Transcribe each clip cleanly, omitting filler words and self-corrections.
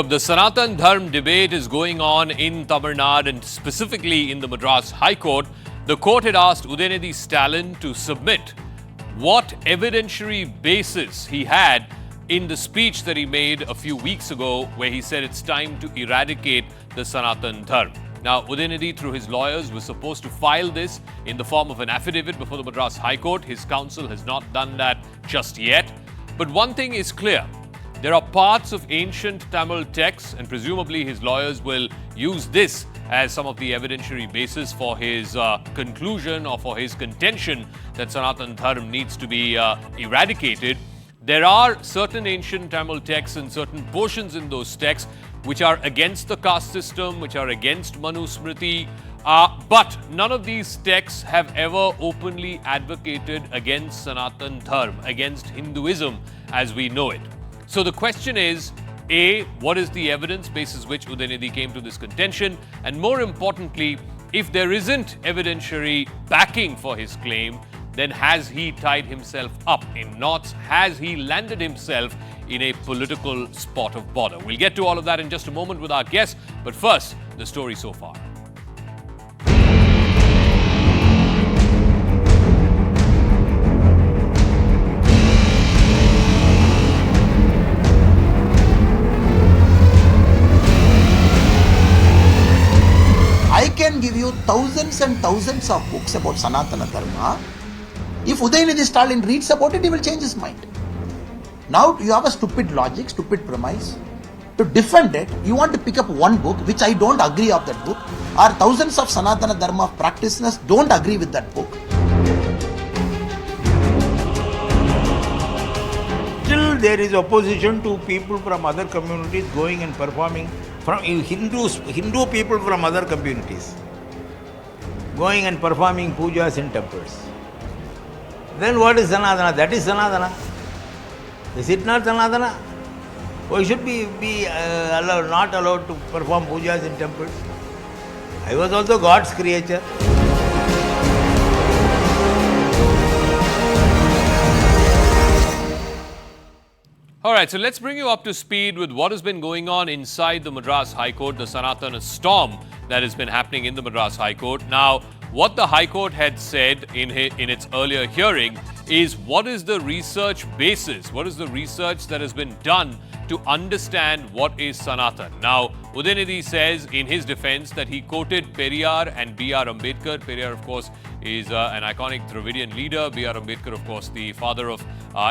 The Sanatan Dharma debate is going on in Tamil Nadu and specifically in the Madras High Court. The court had asked Udayanidhi Stalin to submit what evidentiary basis he had in the speech that he made a few weeks ago where he said it's time to eradicate the Sanatan Dharma. Now, Udayanidhi, through his lawyers, was supposed to file this in the form of an affidavit before the Madras High Court. His counsel has not done that just yet. But one thing is clear. There are parts of ancient Tamil texts, and presumably his lawyers will use this as some of the evidentiary basis for his conclusion or for his contention that Sanatan Dharma needs to be eradicated. There are certain ancient Tamil texts and certain portions in those texts which are against the caste system, which are against Manu Smriti, but none of these texts have ever openly advocated against Sanatan Dharma, against Hinduism as we know it. So the question is, A, what is the evidence basis which Udayanidhi came to this contention? And more importantly, if there isn't evidentiary backing for his claim, then has he tied himself up in knots? Has he landed himself in a political spot of bother? We'll get to all of that in just a moment with our guest. But first, the story so far. I can give you thousands and thousands of books about Sanatana Dharma. If Udayanidhi Stalin reads about it, he will change his mind. Now you have a stupid logic, stupid premise. To defend it, you want to pick up one book, which I don't agree of that book, or thousands of Sanatana Dharma practitioners don't agree with that book. Still there is opposition to people from other communities going and performing, from Hindu people from other communities, going and performing pujas in temples. Then what is Sanatana? That is Sanatana. Is it not Sanatana? Why should we be not allowed to perform pujas in temples? I was also God's creature. All right, so let's bring you up to speed with what has been going on inside the Madras High Court, the Sanatana storm that has been happening in the Madras High Court. Now, what the High Court had said in its earlier hearing is what is the research basis, what is the research that has been done to understand what is Sanatan. Now, Udayanidhi says in his defense that he quoted Periyar and B.R. Ambedkar. Periyar, of course, is an iconic Dravidian leader. B.R. Ambedkar, of course, the father of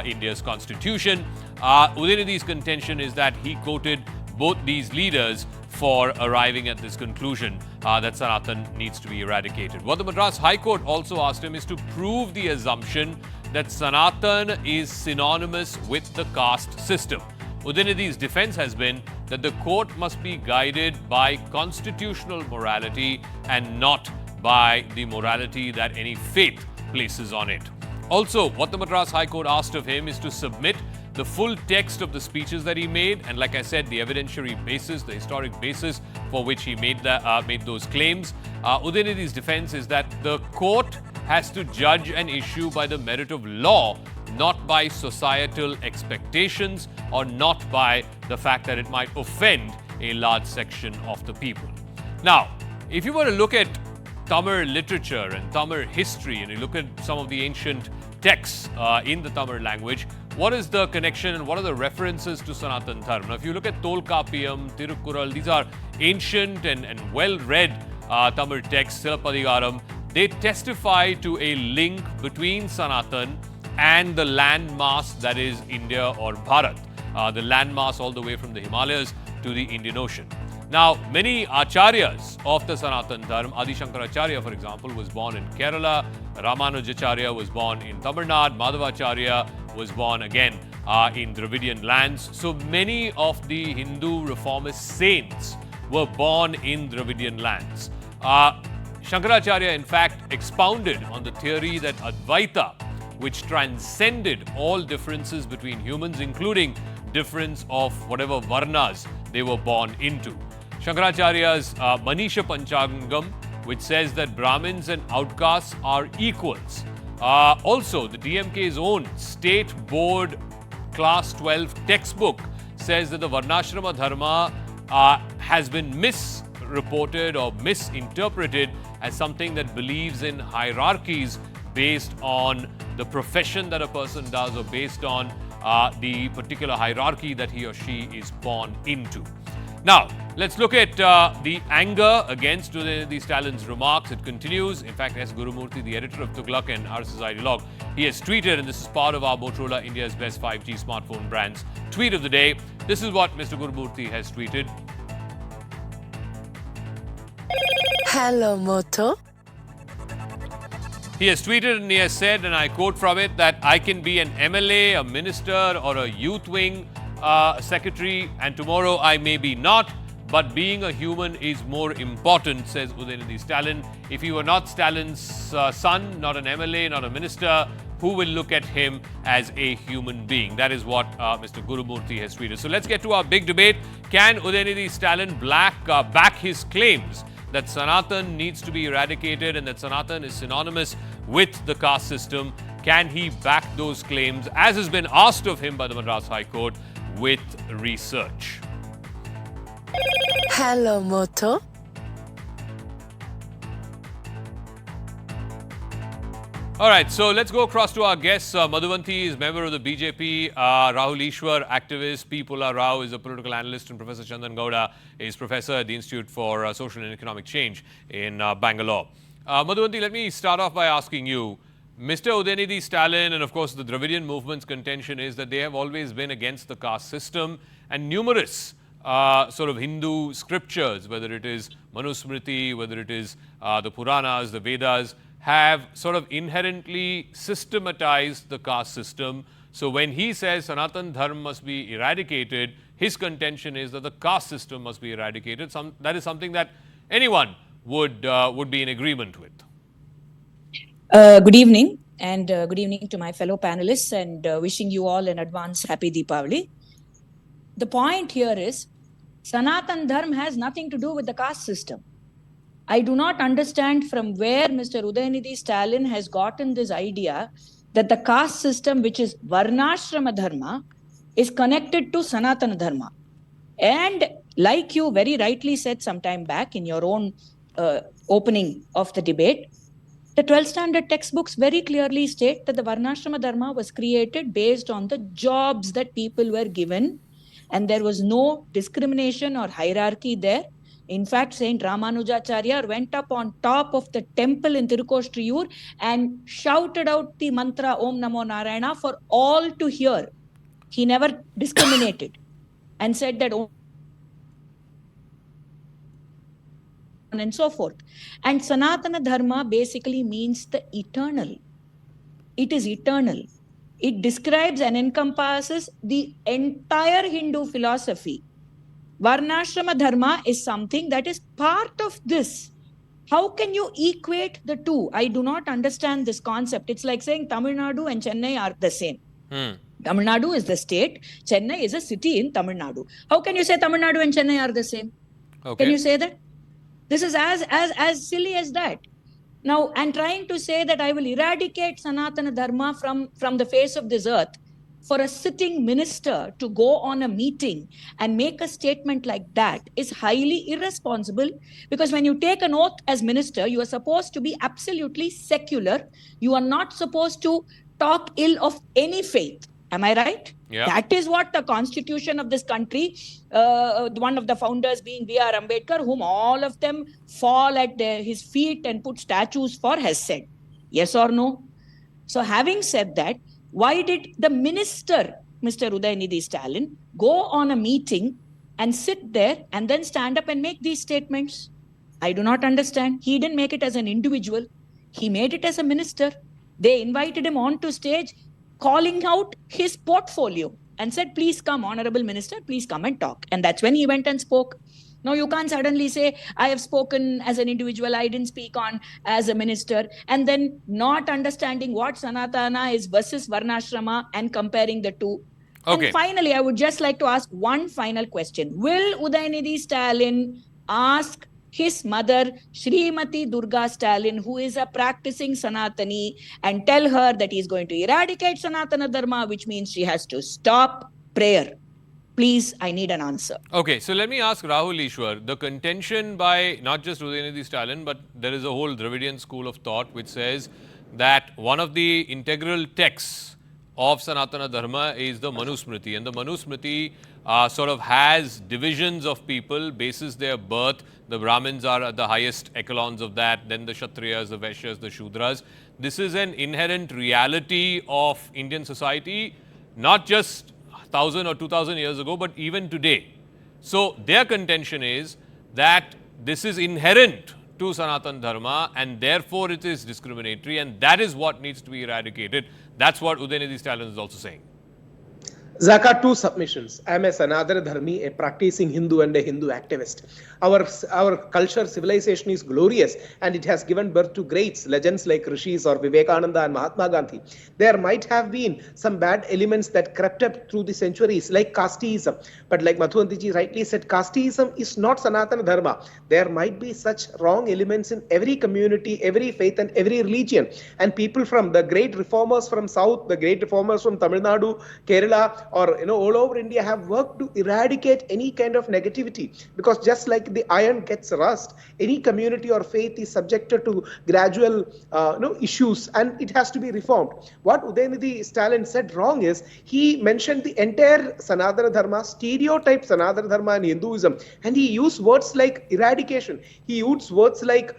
India's constitution. Udayanidhi's contention is that he quoted both these leaders for arriving at this conclusion that Sanatan needs to be eradicated. What the Madras High Court also asked him is to prove the assumption that Sanatan is synonymous with the caste system. Udayanidhi's defense has been that the court must be guided by constitutional morality and not by the morality that any faith places on it. Also, what the Madras High Court asked of him is to submit the full text of the speeches that he made, and like I said, the evidentiary basis, the historic basis for which he made those claims. Udayanidhi's defense is that the court has to judge an issue by the merit of law, not by societal expectations or not by the fact that it might offend a large section of the people. Now, if you were to look at Tamil literature and Tamil history, and you look at some of the ancient texts in the Tamil language, what is the connection and what are the references to Sanatan Dharma? Now, if you look at Tolkapiyam, Tirukkural, these are ancient and well-read Tamil texts, Silappadigaram. They testify to a link between Sanatan and the landmass that is India or Bharat, the landmass all the way from the Himalayas to the Indian Ocean. Now, many acharyas of the Sanatan Dharma, Adi Shankaracharya, for example, was born in Kerala, Ramanujacharya was born in Tamil Nadu, Madhavacharya was born again in Dravidian lands. So many of the Hindu reformist saints were born in Dravidian lands. Shankaracharya, in fact, expounded on the theory that Advaita, which transcended all differences between humans, including difference of whatever varnas they were born into. Shankaracharya's Manisha Panchangam, which says that Brahmins and outcasts are equals. Also, the DMK's own State Board Class 12 textbook says that the Varnashrama Dharma has been misreported or misinterpreted as something that believes in hierarchies based on the profession that a person does or based on the particular hierarchy that he or she is born into. Now, let's look at the anger against Udayanidhi Stalin's remarks. It continues. In fact, S. Gurumurthy, the editor of Tughlaq and RSS Ideologue, he has tweeted, and this is part of our Motorola India's Best 5G Smartphone Brands tweet of the day. This is what Mr. Gurumurthy has tweeted. Hello, Moto. He has tweeted and he has said, and I quote from it, that I can be an MLA, a minister, or a youth wing secretary, and tomorrow I may be not, but being a human is more important, says Udayanidhi Stalin. If he were not Stalin's son, not an MLA, not a minister, who will look at him as a human being? That is what Mr. Gurumurthy has tweeted. So let's get to our big debate. Can Udayanidhi Stalin back his claims that Sanatan needs to be eradicated and that Sanatan is synonymous with the caste system? Can he back those claims, as has been asked of him by the Madras High Court, with research? Hello, Moto. All right, so let's go across to our guests. Madhuvanti is member of the BJP. Rahul Ishwar, activist. P. Pulla Rao is a political analyst. And Professor Chandan Gowda is professor at the Institute for Social and Economic Change in Bangalore. Madhuvanti, let me start off by asking you, Mr. Udayanidhi Stalin and, of course, the Dravidian movement's contention is that they have always been against the caste system, and numerous sort of Hindu scriptures, whether it is Manusmriti, whether it is the Puranas, the Vedas, have sort of inherently systematized the caste system. So when he says Sanatan Dharma must be eradicated, his contention is that the caste system must be eradicated. That is something that anyone would be in agreement with. Good evening, and good evening to my fellow panelists, and wishing you all in advance happy Deepavali. The point here is Sanatan Dharma has nothing to do with the caste system. I do not understand from where Mr. Udayanidhi Stalin has gotten this idea that the caste system, which is Varnashrama Dharma, is connected to Sanatana Dharma. And like you very rightly said some time back in your own opening of the debate, the 12th standard textbooks very clearly state that the Varnashrama Dharma was created based on the jobs that people were given, and there was no discrimination or hierarchy there. In fact, Saint Ramanujacharya went up on top of the temple in Tirukostriyur and shouted out the mantra Om Namo Narayana for all to hear. He never discriminated and said that Om and so forth. And Sanatana Dharma basically means the eternal. It is eternal. It describes and encompasses the entire Hindu philosophy. Varnashrama Dharma is something that is part of this. How can you equate the two? I do not understand this concept. It's like saying Tamil Nadu and Chennai are the same. Tamil Nadu is the state. Chennai is a city in Tamil Nadu. How can you say Tamil Nadu and Chennai are the same? Okay. Can you say that? This is as silly as that. Now, and trying to say that I will eradicate Sanatana Dharma from the face of this earth, for a sitting minister to go on a meeting and make a statement like that is highly irresponsible, because when you take an oath as minister, you are supposed to be absolutely secular. You are not supposed to talk ill of any faith. Am I right? Yeah. That is what the constitution of this country, one of the founders being B.R. Ambedkar, whom all of them fall at his feet and put statues for, has said. Yes or no? So having said that, why did the minister, Mr. Udayanidhi Stalin, go on a meeting and sit there and then stand up and make these statements? I do not understand. He didn't make it as an individual. He made it as a minister. They invited him onto stage, calling out his portfolio and said, please come, Honorable Minister, please come and talk. And that's when he went and spoke. No, you can't suddenly say, I have spoken as an individual, I didn't speak on as a minister, and then not understanding what Sanatana is versus Varnashrama and comparing the two. Okay. And finally, I would just like to ask one final question. Will Udayanidhi Stalin ask his mother, Srimati Durga Stalin, who is a practicing Sanatani, and tell her that he is going to eradicate Sanatana Dharma, which means she has to stop prayer? Please, I need an answer. Okay, so let me ask Rahul Ishwar, the contention by not just Udayanidhi Stalin, but there is a whole Dravidian school of thought which says that one of the integral texts of Sanatana Dharma is the Manusmriti, and the Manusmriti sort of has divisions of people basis their birth. The Brahmins are at the highest echelons of that, then the Kshatriyas, the Vaishyas, the Shudras. This is an inherent reality of Indian society, not just 1,000 or 2,000 years ago, but even today. So their contention is that this is inherent to Sanatan Dharma and therefore it is discriminatory, and that is what needs to be eradicated. That's what Udayanidhi Stalin is also saying. Zaka, two submissions. I am a Sanatana Dharmi, a practicing Hindu and a Hindu activist. Our culture, civilization is glorious and it has given birth to greats, legends like Rishis or Vivekananda and Mahatma Gandhi. There might have been some bad elements that crept up through the centuries like casteism. But like Madhuantiji rightly said, casteism is not Sanatana Dharma. There might be such wrong elements in every community, every faith and every religion. And people from the great reformers from South, the great reformers from Tamil Nadu, Kerala, or all over India have worked to eradicate any kind of negativity, because just like the iron gets rust, any community or faith is subjected to gradual issues and it has to be reformed. What Udayanidhi Stalin said wrong is he mentioned the entire Sanatana Dharma, stereotype Sanatana Dharma and Hinduism, and he used words like eradication. He used words like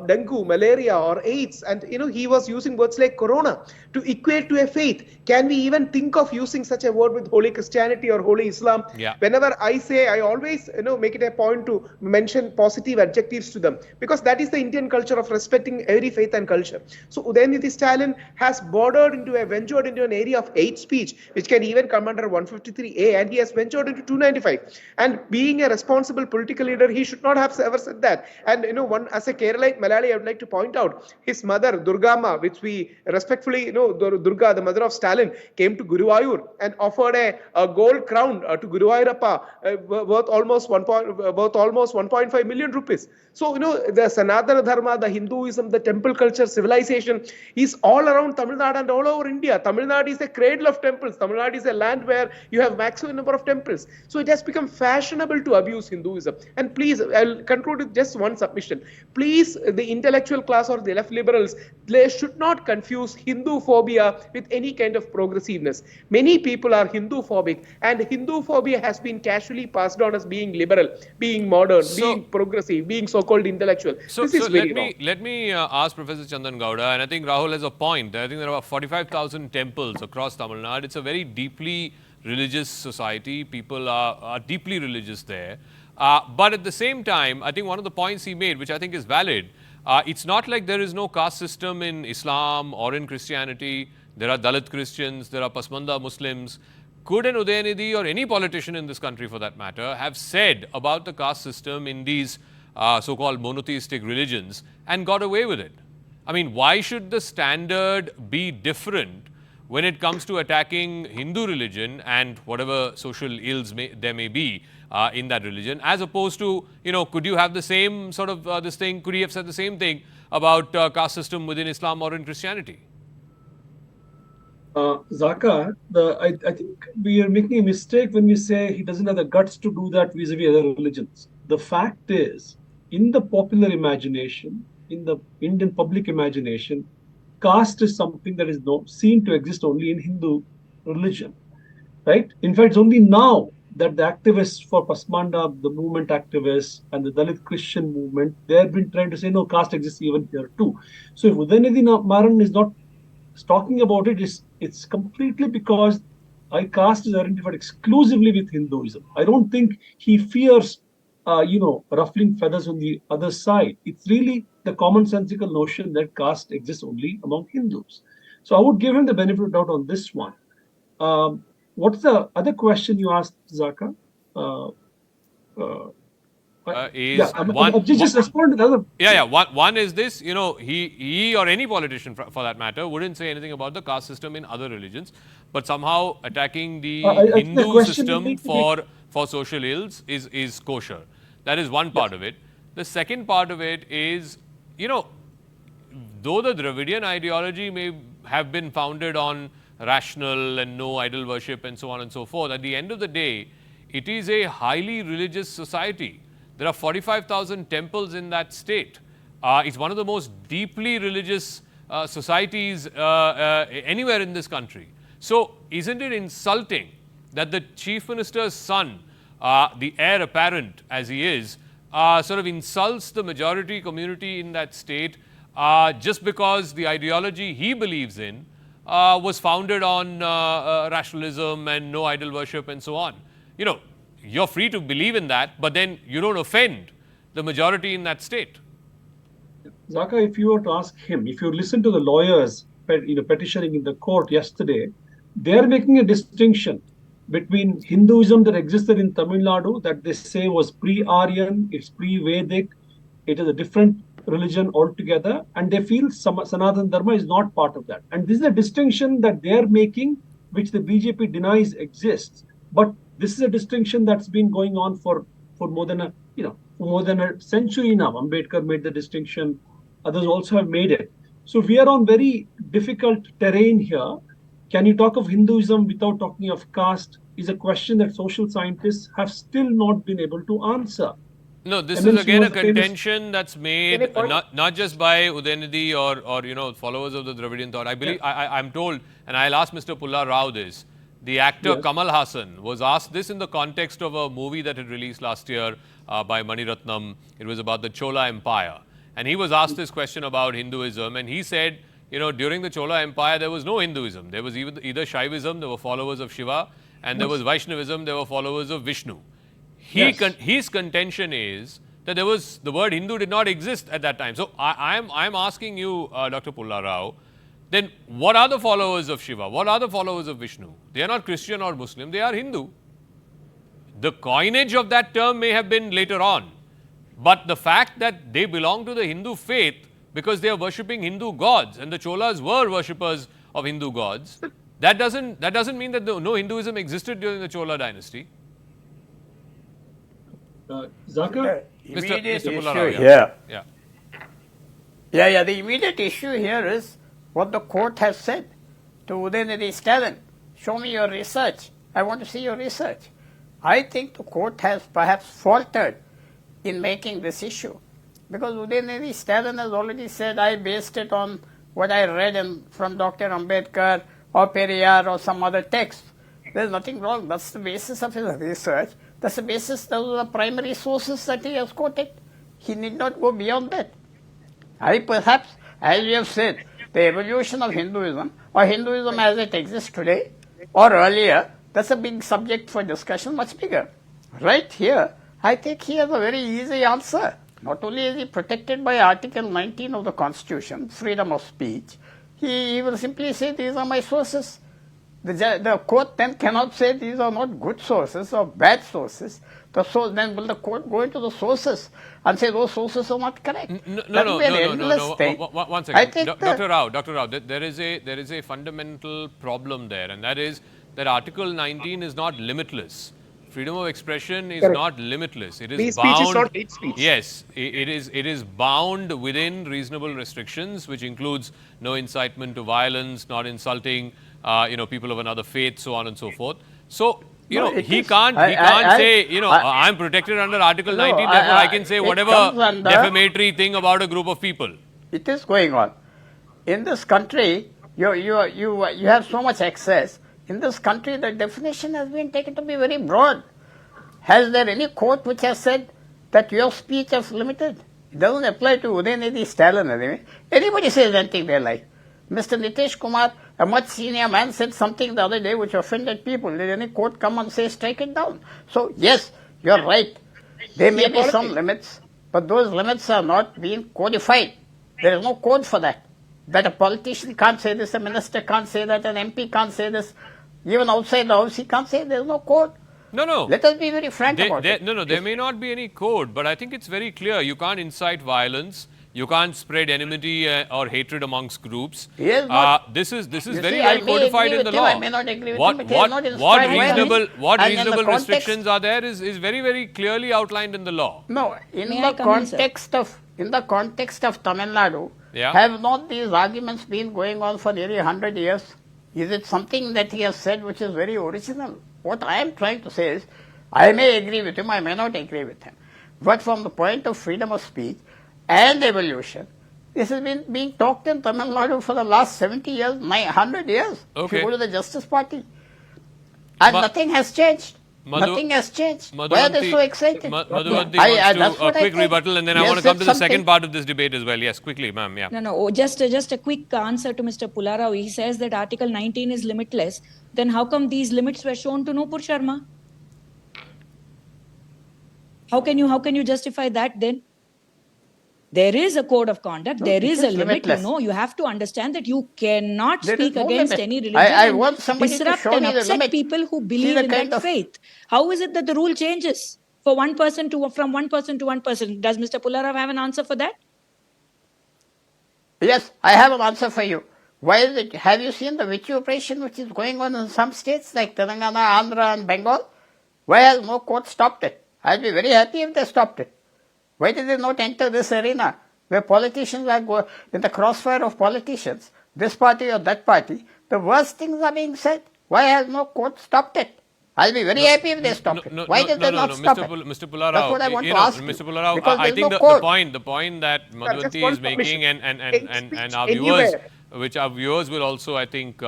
dengue, malaria or AIDS, and he was using words like corona to equate to a faith. Can we even think of using such a word with Holy Christianity or Holy Islam? Yeah. Whenever I say, I always make it a point to mention positive adjectives to them, because that is the Indian culture of respecting every faith and culture. So Udayanidhi Stalin has ventured into an area of hate speech, which can even come under 153A, and he has ventured into 295. And being a responsible political leader, he should not have ever said that. And as a Keralite Malayali, I would like to point out his mother Durgamma, which we respectfully Durga, the mother of Stalin, came to Guruvayur and offered a gold crown to Guruvayurappa worth almost 1.5 million rupees. So the Sanatana Dharma, the Hinduism, the temple culture, civilization is all around Tamil Nadu and all over India. Tamil Nadu is a cradle of temples. Tamil Nadu is a land where you have maximum number of temples. So it has become fashionable to abuse Hinduism. And please, I'll conclude with just one submission. Please, the intellectual class or the left liberals, they should not confuse Hindu phobia with any kind of progressiveness. Many people are Hindu phobic, and Hindu phobia has been casually passed on as being liberal, being modern, being progressive, being so-called intellectual. This is very wrong. Let me ask Professor Chandan Gowda, and I think Rahul has a point. I think there are 45,000 temples across Tamil Nadu. It's a very deeply religious society. People are deeply religious there. But at the same time, I think one of the points he made, which I think is valid, it's not like there is no caste system in Islam or in Christianity. There are Dalit Christians, there are Pasmanda Muslims. Could an Udayanidhi or any politician in this country for that matter have said about the caste system in these so-called monotheistic religions and got away with it? I mean, why should the standard be different when it comes to attacking Hindu religion and whatever social ills there may be in that religion, as opposed to, could you have the same sort of could he have said the same thing about caste system within Islam or in Christianity? Zaka, I think we are making a mistake when we say he doesn't have the guts to do that vis-a-vis other religions. The fact is, in the popular imagination, in the Indian public imagination, caste is something that is seen to exist only in Hindu religion, right? In fact, it's only now that the activists for Pasmanda, the movement activists, and the Dalit Christian movement, they have been trying to say, no, caste exists even here too. So if Udayanidhi Maran is not talking about it, it's completely because caste is identified exclusively with Hinduism. I don't think he fears, ruffling feathers on the other side. It's really the commonsensical notion that caste exists only among Hindus. So I would give him the benefit of doubt on this one. What's the other question you asked, Zaka? Just respond to the other. Yeah. One is this, he or any politician for that matter wouldn't say anything about the caste system in other religions, but somehow attacking the Hindu system for social ills is kosher. That is one part of it. The second part of it is, though the Dravidian ideology may have been founded on rational and no idol worship and so on and so forth, at the end of the day, it is a highly religious society. There are 45,000 temples in that state. It's one of the most deeply religious societies anywhere in this country. So, isn't it insulting that the Chief Minister's son, the heir apparent as he is, sort of insults the majority community in that state just because the ideology he believes in was founded on rationalism and no idol worship and so on. You know, you're free to believe in that, but then you don't offend the majority in that state. Zaka, if you were to ask him, if you listen to the lawyers petitioning in the court yesterday, they are making a distinction between Hinduism that existed in Tamil Nadu that they say was pre-Aryan, it's pre-Vedic, it is a different religion altogether, and they feel Sanatan Dharma is not part of that. And this is a distinction that they are making, which the BJP denies exists. But this is a distinction that's been going on for more than a century now. Ambedkar made the distinction. Others also have made it. So we are on very difficult terrain here. Can you talk of Hinduism without talking of caste is a question that social scientists have still not been able to answer. No, this is again a contention that's made not just by Udayanidhi or followers of the Dravidian thought. I believe, I'm told, and I'll ask Mr. Pulla Rao this, the actor Kamal Hassan was asked this in the context of a movie that had released last year by Mani Ratnam. It was about the Chola Empire. And he was asked this question about Hinduism, and he said, during the Chola Empire, there was no Hinduism. There was either Shaivism, there were followers of Shiva, and there was Vaishnavism, there were followers of Vishnu. His contention is that the word Hindu did not exist at that time. So I'm asking you, Dr. Pulla Rao, then what are the followers of Shiva? What are the followers of Vishnu? They are not Christian or Muslim, they are Hindu. The coinage of that term may have been later on, but the fact that they belong to the Hindu faith because they are worshipping Hindu gods, and the Cholas were worshippers of Hindu gods, that doesn't mean that no Hinduism existed during the Chola dynasty. Zaka? Mr. Pulla Rao, issue here. Yeah. The immediate issue here is what the court has said to Udayanidhi Stalin. Show me your research. I want to see your research. I think the court has perhaps faltered in making this issue, because Udayanidhi Stalin has already said, I based it on what I read from Dr. Ambedkar or Periyar or some other text. There's nothing wrong. That's the basis of his research. That's the basis, those are the primary sources that he has quoted. He need not go beyond that. Perhaps, as you have said, the evolution of Hinduism, or Hinduism as it exists today, or earlier, that's a big subject for discussion, much bigger. Right here, I think he has a very easy answer. Not only is he protected by Article 19 of the Constitution, freedom of speech, he will simply say, these are my sources. The court then cannot say these are not good sources or bad sources. Then will the court go into the sources and say those sources are not correct? No. One second. Dr. Rao, there is a fundamental problem there, and that is that Article 19 is not limitless. Freedom of expression is not limitless. It is bound. Speech is not hate speech. Yes, it is bound within reasonable restrictions, which includes no incitement to violence, not insulting people of another faith, so on and so forth. So, he can't say, I'm protected under Article 19, therefore I can say whatever defamatory thing about a group of people. It is going on. In this country, you have so much access. In this country, the definition has been taken to be very broad. Has there any court which has said that your speech is limited? It doesn't apply to Udayanidhi Stalin anyway. Anybody says anything they like. Mr. Nitish Kumar, a much senior man, said something the other day which offended people. Did any court come and say strike it down? So yes, you're right. There may be some limits, but those limits are not being codified. There is no code for that. That a politician can't say this, a minister can't say that, an MP can't say this. Even outside the house, he can't say there's no code. No. Let us be very frank about it. No, there may not be any code, but I think it's very clear. You can't incite violence. You can't spread enmity or hatred amongst groups. This is very well codified in the law. I may not agree with him, but he has not inspired what reasonable restrictions are there is very, very clearly outlined in the law. No, in the context of Tamil Nadu, have not these arguments been going on for nearly 100 years? Is it something that he has said which is very original? What I am trying to say is, I may agree with him, I may not agree with him. But from the point of freedom of speech and evolution, this has been being talked in Tamil Nadu for the last 70 years, 100 years. If you go to the Justice Party. And nothing has changed. Nothing has changed. Why are they so excited? Madhuvanti wants to a quick rebuttal, and then I want to come to the second part of this debate as well. Yes, quickly, ma'am. Yeah. No. Just a quick answer to Mr. Pularao. He says that Article 19 is limitless. Then how come these limits were shown to Nupur Sharma? How can you justify that then? There is a code of conduct. No, there is a limit. Limitless. You have to understand that you cannot speak against any religion. I want somebody disrupt to show and me the upset limit. people who believe in that faith. How is it that the rule changes for one person from one person to one person? Does Mr. Pularao have an answer for that? Yes, I have an answer for you. Why is it? Have you seen the witch operation which is going on in some states like Telangana, Andhra, and Bengal? Why has no court stopped it? I'd be very happy if they stopped it. Why did they not enter this arena where politicians are in the crossfire of politicians, this party or that party? The worst things are being said. Why has no court stopped it? I'll be very happy if they stop it. Why did they not stop it? Mr. Pularao, that's what I want to ask Mr. Pularao, because I think the point that Madhuvanti is making and our viewers, which our viewers will also, I think,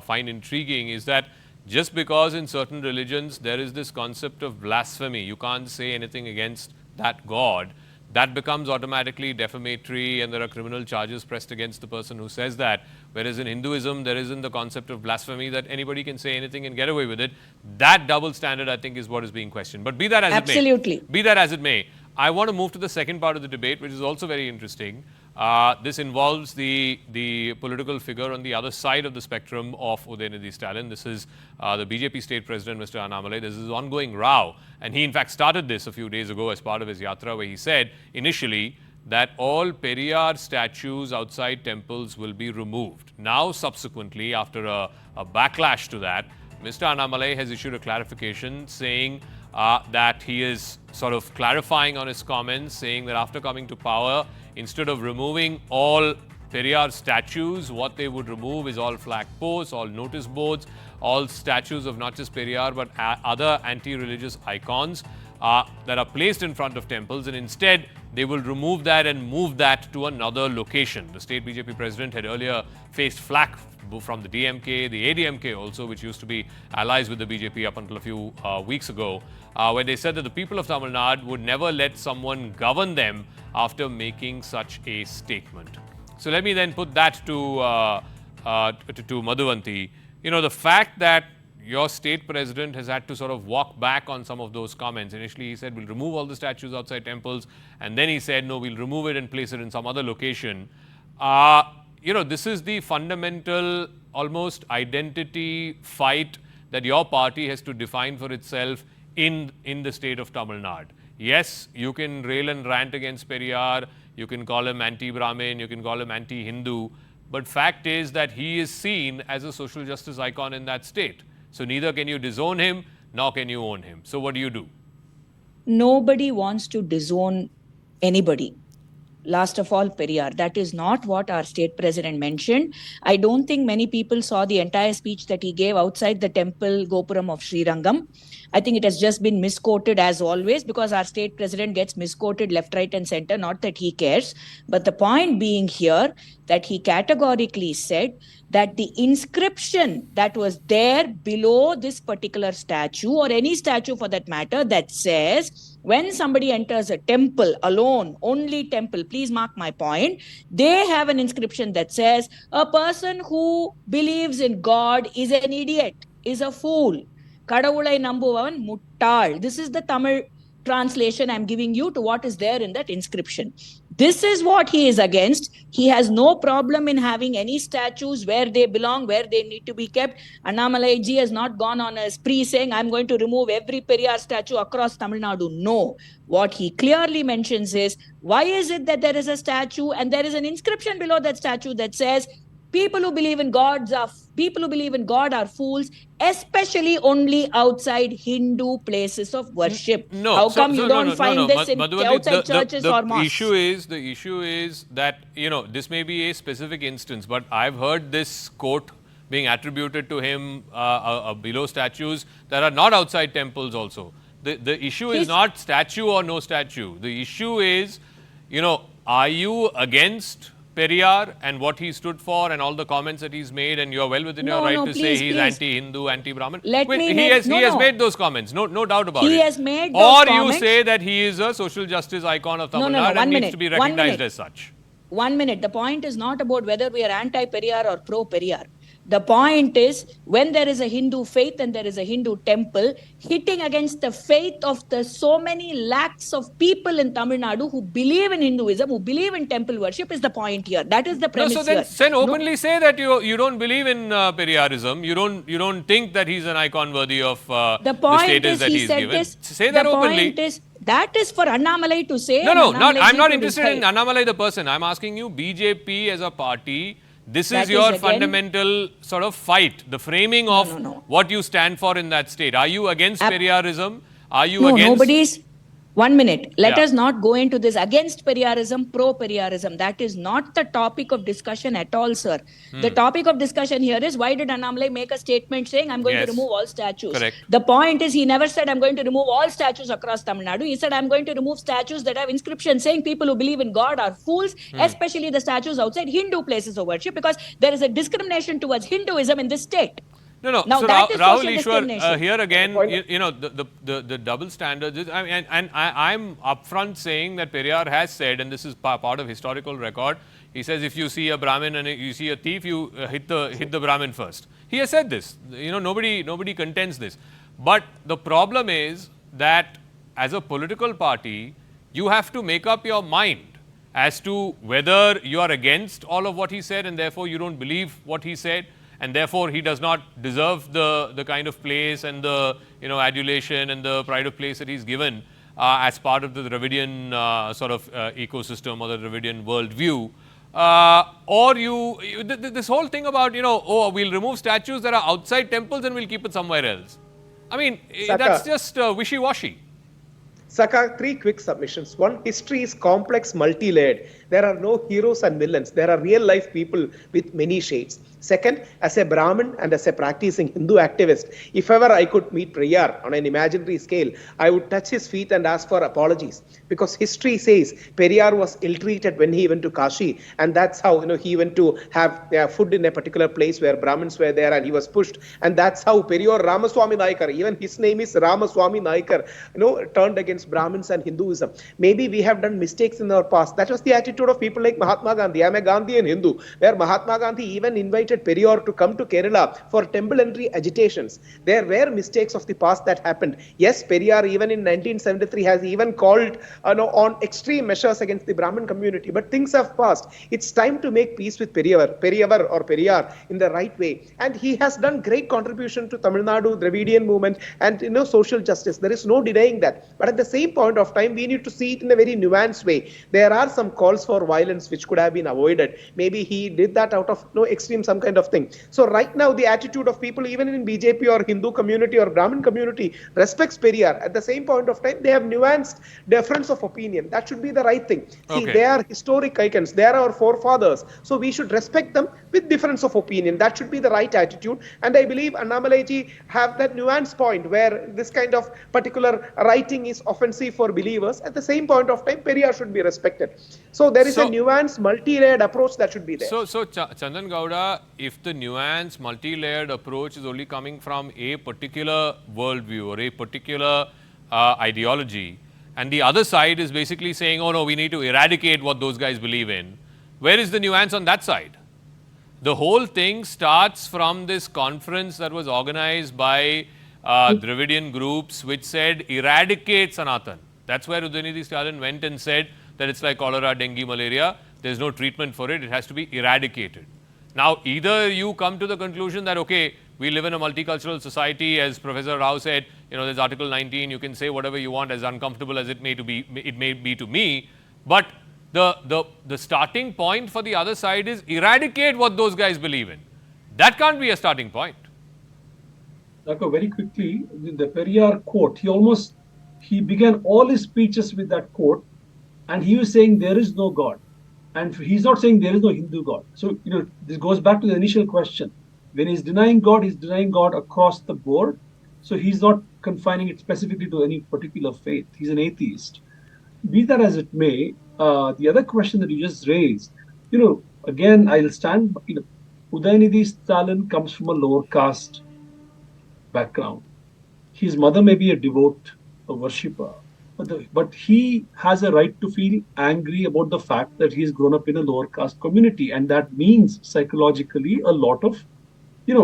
find intriguing, is that just because in certain religions there is this concept of blasphemy, you can't say anything against that God, that becomes automatically defamatory and there are criminal charges pressed against the person who says that. Whereas in Hinduism, there isn't the concept of blasphemy that anybody can say anything and get away with it. That double standard, I think, is what is being questioned. But be that as it may. Be that as it may, I want to move to the second part of the debate, which is also very interesting. This involves the political figure on the other side of the spectrum of Udayanidhi Stalin. This is the BJP state president, Mr. Annamalai. This is ongoing row. And he, in fact, started this a few days ago as part of his yatra, where he said initially that all Periyar statues outside temples will be removed. Now, subsequently, after a backlash to that, Mr. Annamalai has issued a clarification saying that he is sort of clarifying on his comments, saying that after coming to power, instead of removing all Periyar statues, what they would remove is all flag posts, all notice boards, all statues of not just Periyar but other anti-religious icons that are placed in front of temples, and instead they will remove that and move that to another location. The state BJP president had earlier faced flack from the DMK, the ADMK also, which used to be allies with the BJP up until a few weeks ago, where they said that the people of Tamil Nadu would never let someone govern them after making such a statement. So let me then put that to Madhuvanti. The fact that your state president has had to sort of walk back on some of those comments. Initially, he said, we'll remove all the statues outside temples. And then he said, no, we'll remove it and place it in some other location. This is the fundamental, almost identity fight that your party has to define for itself in the state of Tamil Nadu. Yes, you can rail and rant against Periyar. You can call him anti-Brahmin. You can call him anti-Hindu. But fact is that he is seen as a social justice icon in that state. So neither can you disown him, nor can you own him. So what do you do? Nobody wants to disown anybody. Last of all, Periyar. That is not what our state president mentioned. I don't think many people saw the entire speech that he gave outside the temple Gopuram of Srirangam. I think it has just been misquoted as always, because our state president gets misquoted left, right and center, not that he cares. But the point being here that he categorically said that the inscription that was there below this particular statue, or any statue for that matter, that says when somebody enters a temple alone, only temple, please mark my point, they have an inscription that says a person who believes in God is an idiot, is a fool. Kadavulai nambuvavan muttal. This is the Tamil translation I'm giving you to what is there in that inscription. This is what he is against. He has no problem in having any statues where they belong, where they need to be kept. Annamalai ji has not gone on a spree saying, I'm going to remove every Periyar statue across Tamil Nadu. No. What he clearly mentions is, why is it that there is a statue and there is an inscription below that statue that says, people who believe in God are fools, especially only outside Hindu places of worship. No. How come you don't find this in outside churches or mosques? The issue is that, this may be a specific instance, but I've heard this quote being attributed to him below statues that are not outside temples also. The issue is not statue or no statue. The issue is, are you against Periyar and what he stood for and all the comments that he's made, and you're well within your right to say he's anti-Hindu, anti-Brahmin? He has made those comments, no doubt about it. He has made those comments. You say that he is a social justice icon of Tamil Nadu and needs to be recognized as such. 1 minute. The point is not about whether we are anti-Periyar or pro-Periyar. The point is, when there is a Hindu faith and there is a Hindu temple, hitting against the faith of the so many lakhs of people in Tamil Nadu who believe in Hinduism, who believe in temple worship, is the point here. That is the premise here. Then openly say that you don't believe in Periyarism. You don't think that he's an icon worthy of the status that he's given. Say that openly. That is for Annamalai to say. I'm not interested in Annamalai the person. I'm asking you, BJP as a party. This is your fundamental sort of fight, the framing of what you stand for in that state. Are you against Periyarism? Are you against... 1 minute. Let us not go into this against Periyarism, pro-Periyarism. That is not the topic of discussion at all, sir. The topic of discussion here is, why did Annamalai make a statement saying, I'm going to remove all statues? Correct. The point is, he never said, I'm going to remove all statues across Tamil Nadu. He said, I'm going to remove statues that have inscriptions saying people who believe in God are fools, especially the statues outside Hindu places of worship, because there is a discrimination towards Hinduism in this state. No. Now, so that is Rahul social Ishwar, here again, the double standards is, I'm upfront saying that Periyar has said, and this is part of historical record, he says if you see a Brahmin and you see a thief, you hit the Brahmin first. He has said this. Nobody contends this. But the problem is that as a political party, you have to make up your mind as to whether you are against all of what he said and therefore you don't believe what he said, and therefore he does not deserve the kind of place and the adulation and the pride of place that he's given as part of the Dravidian sort of ecosystem or the Dravidian worldview. Or this whole thing about we'll remove statues that are outside temples and we'll keep it somewhere else. I mean, that's just wishy-washy. Saka, 3 quick submissions. 1, history is complex, multi-layered. There are no heroes and villains. There are real-life people with many shades. Second, as a Brahmin and as a practicing Hindu activist, if ever I could meet Periyar on an imaginary scale, I would touch his feet and ask for apologies. Because history says Periyar was ill-treated when he went to Kashi, and that's how he went to have food in a particular place where Brahmins were there and he was pushed. And that's how Periyar Ramaswamy Naikar, even his name is Ramaswamy Naikar, turned against Brahmins and Hinduism. Maybe we have done mistakes in our past. That was the attitude of people like Mahatma Gandhi. I'm a Gandhian Hindu, where Mahatma Gandhi even invited Periyar to come to Kerala for temple entry agitations. There were mistakes of the past that happened. Yes, Periyar even in 1973 has even called on extreme measures against the Brahmin community, but things have passed. It's time to make peace with Periyar in the right way. And he has done great contribution to Tamil Nadu, Dravidian movement and social justice. There is no denying that. But at the same point of time, we need to see it in a very nuanced way. There are some calls for violence which could have been avoided. Maybe he did that out of extreme some kind of thing. So right now the attitude of people even in BJP or Hindu community or Brahmin community respects Periyar. At the same point of time, they have nuanced difference of opinion. That should be the right thing. See, they are historic icons. They are our forefathers. So we should respect them with difference of opinion. That should be the right attitude. And I believe Annamalai ji have that nuance point where this kind of particular writing is offensive for believers. At the same point of time, Periyar should be respected. So there is a nuanced, multi-layered approach that should be there. So Chandan Gowda, if the nuanced, multi-layered approach is only coming from a particular worldview or a particular ideology, and the other side is basically saying, oh no, we need to eradicate what those guys believe in, where is the nuance on that side? The whole thing starts from this conference that was organized by Dravidian groups which said eradicate Sanatan. That's where Udayanidhi Stalin went and said that it's like cholera, dengue, malaria. There's no treatment for it. It has to be eradicated. Now, either you come to the conclusion that, okay, we live in a multicultural society, as Professor Rao said, there's Article 19, you can say whatever you want, as uncomfortable as it may be to me, but the starting point for the other side is eradicate what those guys believe in. That can't be a starting point. Dr. Very quickly, the Periyar quote, he began all his speeches with that quote, and he was saying there is no God. And he's not saying there is no Hindu God. So, this goes back to the initial question. When he's denying God across the board. So he's not confining it specifically to any particular faith. He's an atheist. Be that as it may, the other question that you just raised, again, I'll stand, Udayanidhi Stalin comes from a lower caste background. His mother may be a devout, a worshipper, but he has a right to feel angry about the fact that he's grown up in a lower caste community, and that means psychologically a lot of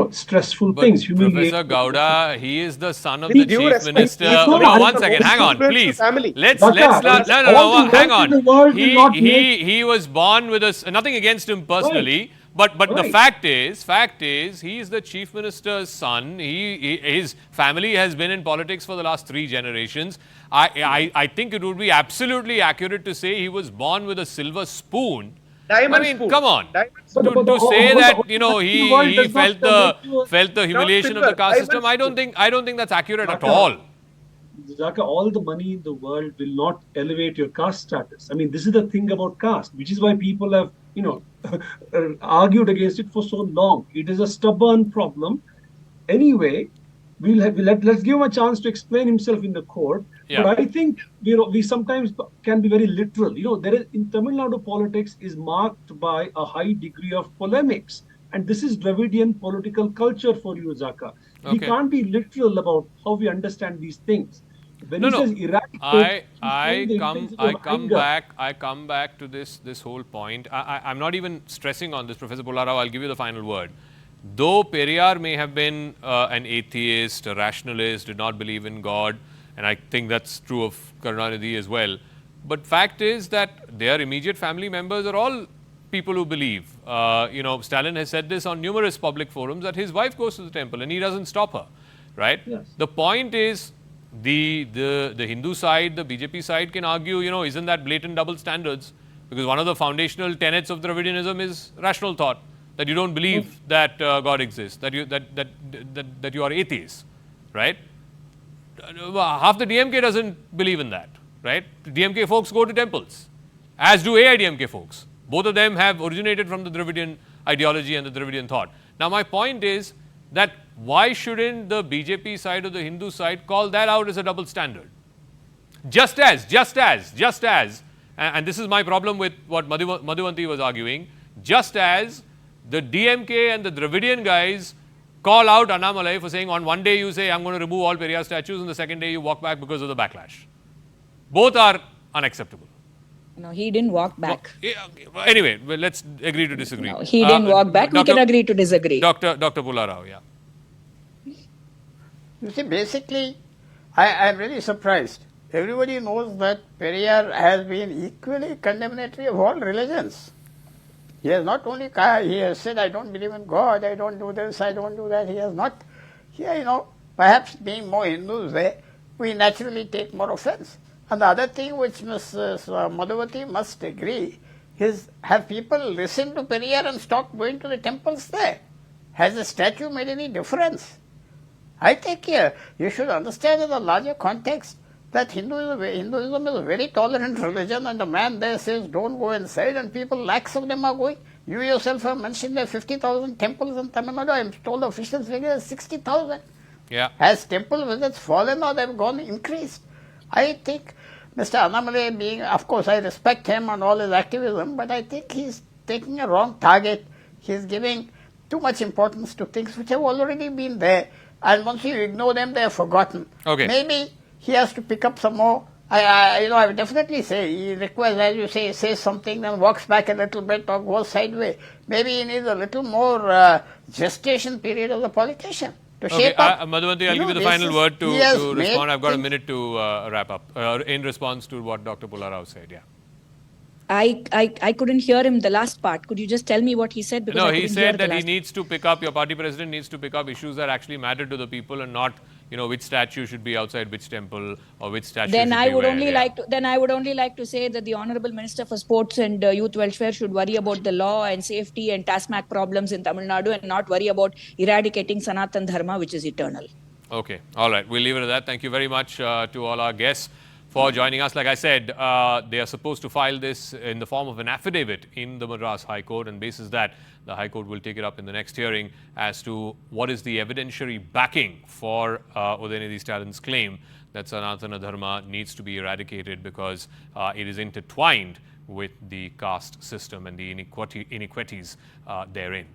stressful things. Professor Gowda, he is the son of the chief minister. No, one second, hang on, please. Let's not. No, hang on. He was born with us. Nothing against him personally. But the fact is, he is the chief minister's son. His family has been in politics for the last 3 generations. I think it would be absolutely accurate to say he was born with a silver spoon. Diamond spoon. Come on. To say that he felt the humiliation of the caste system, I don't think that's accurate at all. Zaka, all the money in the world will not elevate your caste status. I mean, this is the thing about caste, which is why people have argued against it for so long. It is a stubborn problem. Anyway, let's give him a chance to explain himself in the court. Yeah. But I think we sometimes can be very literal. There is, in Tamil Nadu, politics is marked by a high degree of polemics, and this is Dravidian political culture for you, Zaka. Okay. We can't be literal about how we understand these things. When he says eradicate, I come back to this whole point. I'm not even stressing on this, Professor Polarao. I'll give you the final word. Though Periyar may have been an atheist, a rationalist, did not believe in God, and I think that's true of Karunanidhi as well. But fact is that their immediate family members are all people who believe. Stalin has said this on numerous public forums that his wife goes to the temple and he doesn't stop her, right? Yes. The point is, the Hindu side, the BJP side can argue, isn't that blatant double standards? Because one of the foundational tenets of Dravidianism is rational thought, that you don't believe that God exists, that you are atheist, right? Half the DMK doesn't believe in that, right? DMK folks go to temples, as do AIDMK folks. Both of them have originated from the Dravidian ideology and the Dravidian thought. Now, my point is that why shouldn't the BJP side or the Hindu side call that out as a double standard? Just as, and this is my problem with what Madhuvanti was arguing, just as the DMK and the Dravidian guys call out Angalamman for saying on one day you say I'm going to remove all Periyar statues and the second day you walk back because of the backlash. Both are unacceptable. No, he didn't walk back. Anyway, well, let's agree to disagree. No, he didn't walk back. We can agree to disagree. Dr. Polarao, yeah. You see, basically, I'm really surprised. Everybody knows that Periyar has been equally condemnatory of all religions. He has not only he has said, I don't believe in God, I don't do this, I don't do that. He has not, perhaps being more Hindus there, we naturally take more offense. And the other thing which Mrs. Madhuvati must agree is, have people listened to Periyar and stopped going to the temples there? Has the statue made any difference? I think you should understand in the larger context that Hinduism is a very tolerant religion, and the man there says don't go inside, and people, lakhs of them are going. You yourself have mentioned there are 50,000 temples in Tamil Nadu. I am told the official figure is 60,000. Yeah. Has temple visits fallen or they've gone increased? I think Mr. Angalamman being, of course, I respect him and all his activism, but I think he's taking a wrong target. He's giving too much importance to things which have already been there, and once you ignore them, they are forgotten. Okay. Maybe he has to pick up some more. I would definitely say he requires, as you say, says something, then walks back a little bit or goes sideways. Maybe he needs a little more gestation period of the politician to shape up. Madhuvanti, I'll give you the final word to respond. I've got a minute to wrap up in response to what Dr. Polarao said. Yeah. I couldn't hear him the last part. Could you just tell me what he said? Because he said that he needs to pick up, your party president needs to pick up issues that actually matter to the people and not, which statue should be outside which temple or which statue then should I be would where, only like to, then I would only like to say that the Honorable Minister for Sports and Youth Welfare should worry about the law and safety and TASMAC problems in Tamil Nadu and not worry about eradicating sanatan dharma, which is eternal. Okay. All right. We'll leave it at that. Thank you very much to all our guests for joining us. Like I said, they are supposed to file this in the form of an affidavit in the Madras High Court, and basis that, the High Court will take it up in the next hearing as to what is the evidentiary backing for Udayanidhi Stalin's claim that Sanatana Dharma needs to be eradicated because it is intertwined with the caste system and the inequities therein.